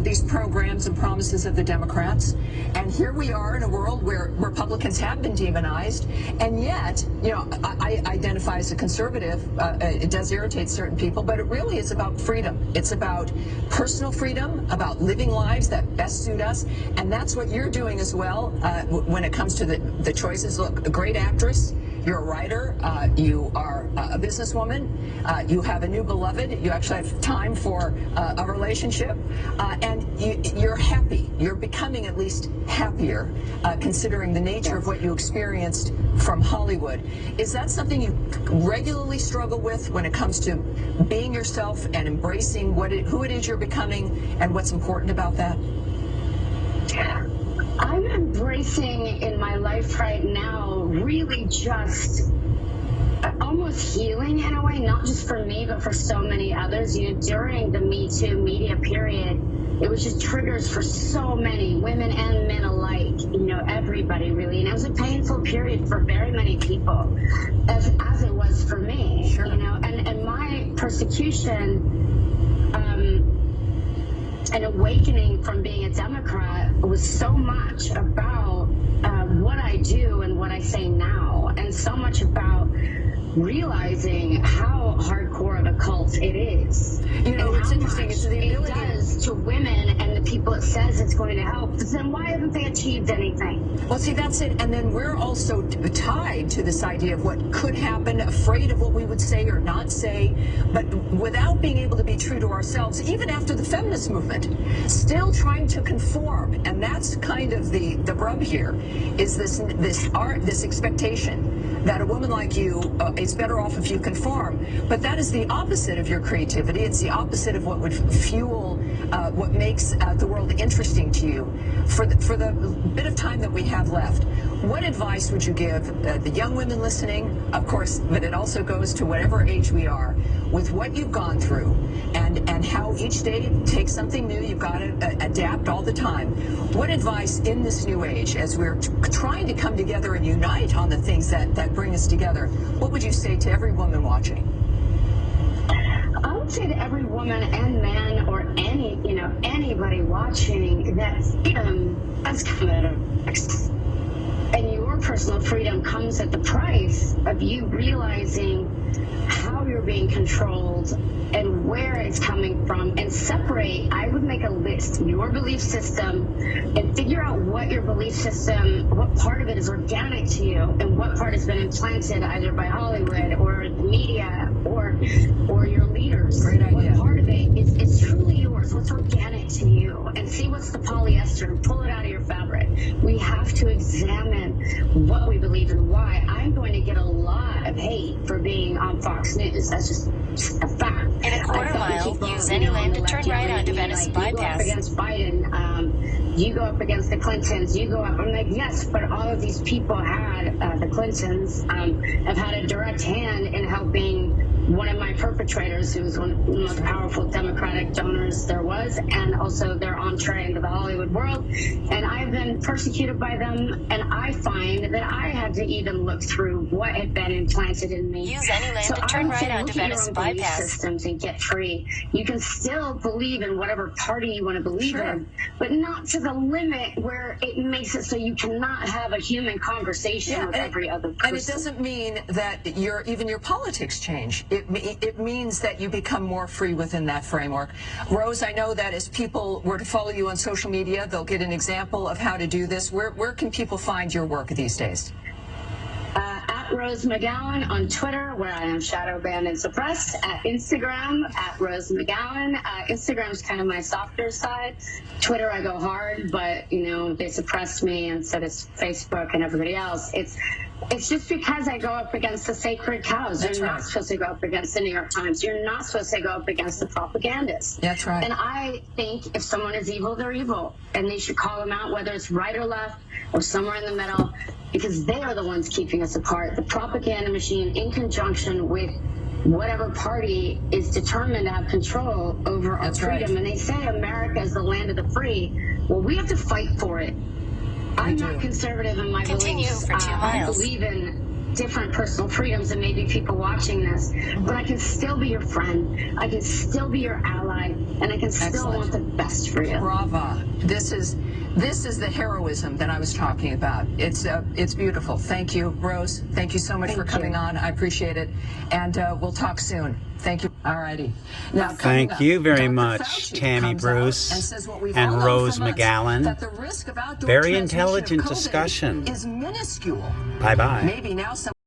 these programs and promises of the Democrats, and here we are in a world where Republicans have been demonized, and yet, you know, I identify as a conservative. It does irritate certain people, but it really is about freedom. It's about personal freedom, about living lives that best suit us, and that's what you're doing as well when it comes to the choices. Look, a great actress. You're a writer, you are a businesswoman, you have a new beloved, you actually have time for a relationship, and you're happy. You're becoming at least happier, considering the nature of what you experienced from Hollywood. Is that something you regularly struggle with when it comes to being yourself and embracing who it is you're becoming and what's important about that? I'm embracing in my life right now really just almost healing in a way, not just for me, but for so many others. You know, during the Me Too media period, it was just triggers for so many women and men alike, you know, everybody really. And it was a painful period for very many people, as it was for me, Sure. You know, and my persecution, an awakening from being a Democrat was so much about what I do and what I say now, and so much about realizing how hardcore of a cult it is. You know, it's interesting. It's the ability it does to women and the people it says it's going to help. But then why haven't they achieved anything? Well, see, that's it. And then we're also tied to this idea of what could happen, afraid of what we would say or not say, but without being able to be true to ourselves, even after the feminist movement, still trying to conform. And that's kind of the rub here, is this expectation that a woman like you is better off if you conform. But that is the opposite of your creativity. It's the opposite of what would fuel what makes the world interesting to you. For the bit of time that we have left, what advice would you give the young women listening, of course, but it also goes to whatever age we are, with what you've gone through and how each day takes something new, you've got to adapt all the time. What advice in this new age, as we're trying to come together and unite on the things that bring us together, what would you say to every woman watching? I would say to every woman and man, or anybody watching, that freedom does come at a price. And your personal freedom comes at the price of you realizing how you're being controlled and where it's coming from, and separate. I would make a list, your belief system, and figure out what your belief system, what part of it is organic to you, and what part has been implanted either by Hollywood or the media or your leaders. Great idea. What part of it is truly yours, what's organic to you, and see what's the polyester and pull it out of your fabric. We have to examine what we believe and why. I'm going to get a lot of hate for being on Fox News. That's just a fact. In a quarter mile, use any lane to turn right onto Venice bypass. You go up against Biden, you go up against the Clintons, you go up. I'm like, yes, but all of these people had, the Clintons have had a direct hand in helping one of my perpetrators, who was one of the most powerful Democratic donors there was, and also their entree into the Hollywood world. And I've been persecuted by them, and I find that I had to even look through what had been implanted in me. Use any lane to turn right onto Venice bypass. Systems and get free. You can still believe in whatever party you want to believe in, but not to the limit where it makes it so you cannot have a human conversation with every other person. And it doesn't mean that even your politics change. It means that you become more free within that framework. Rose, I know that as people were to follow you on social media, they'll get an example of how to do this. Where can people find your work these days? At Rose McGowan on Twitter, where I am shadow banned and suppressed. At Instagram, at Rose McGowan. Instagram's kind of my softer side. Twitter, I go hard, but they suppressed me, and so does Facebook and everybody else. It's just because I go up against the sacred cows. You're not supposed to go up against the New York Times. You're not supposed to go up against the propagandists. That's right. And I think if someone is evil, they're evil. And they should call them out, whether it's right or left or somewhere in the middle, because they are the ones keeping us apart. The propaganda machine, in conjunction with whatever party is determined to have control over our freedom. And they say America is the land of the free. Well, we have to fight for it. I'm not conservative in my beliefs. For 2 miles. I believe in different personal freedoms and maybe people watching this, but I can still be your friend. I can still be your ally, and I can still Excellent. want the best for you. Brava. This is the heroism that I was talking about. It's beautiful. Thank you, Rose. Thank you so much for coming on. I appreciate it. And we'll talk soon. Thank you. All righty. Now, coming Thank up, you very Dr. much, Fauci Tammy comes out Bruce and says what we've and all known Rose for months, McGowan. that the risk of outdoor Very transmission of intelligent COVID discussion. is minuscule. Bye-bye. Maybe now some